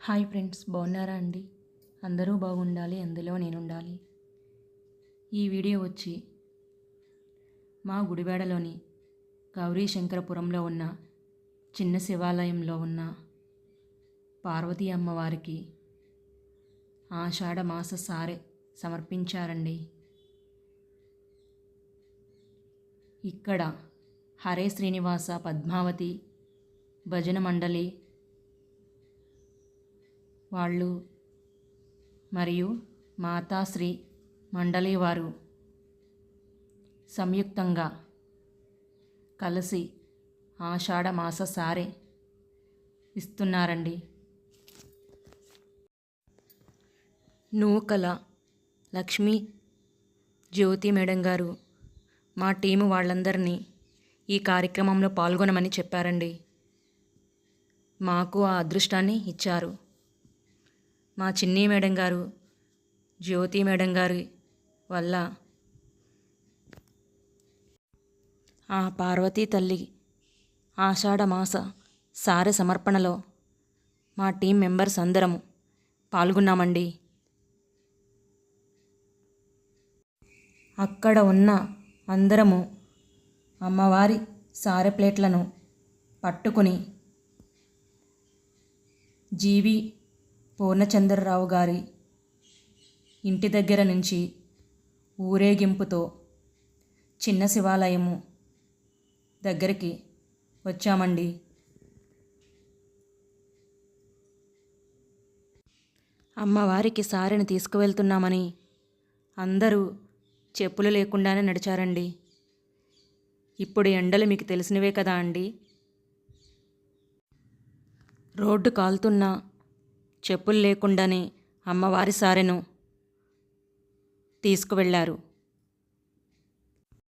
Hi friends, బాగున్నారా అండి? అందరూ బాగుండాలి, అందులో నేనుండాలి. ఈ వీడియో వచ్చి మా గుడివాడలోని గౌరీ శంకరపురంలో ఉన్న చిన్న శివాలయంలో ఉన్న పార్వతీ అమ్మవారికి ఆషాఢ మాస సారె సమర్పించారండి. ఇక్కడ హరే శ్రీనివాస పద్మావతి భజన మండలి వాళ్ళు మరియు మాతాశ్రీ మండలి వారు సంయుక్తంగా కలిసి ఆషాఢ మాస సారె ఇస్తున్నారండి. నూకల లక్ష్మీ జ్యోతి మేడం గారు మా టీము వాళ్ళందరినీ ఈ కార్యక్రమంలో పాల్గొనమని చెప్పారండి. మాకు ఆ అదృష్టాన్ని ఇచ్చారు. మా చిన్ని మేడం గారు, జ్యోతి మేడం గారి వల్ల ఆ పార్వతీ తల్లి ఆషాఢ మాస సారె సమర్పణలో మా టీం మెంబర్స్ అందరము పాల్గొన్నామండి. అక్కడ ఉన్న అందరము అమ్మవారి సారె ప్లేట్లను పట్టుకుని జీవి పూర్ణచంద్రరావు గారి ఇంటి దగ్గర నుంచి ఊరేగింపుతో చిన్న శివాలయము దగ్గరికి వచ్చామండి. అమ్మవారికి సారెని తీసుకువెళ్తున్నామని అందరూ చెప్పులు లేకుండానే నడిచారండి. ఇప్పుడు ఎండలు మీకు తెలిసినవే కదా అండి. రోడ్డు కాలుతున్నా చెప్పులు లేకుండానే అమ్మవారి సారెను తీసుకువెళ్ళారు.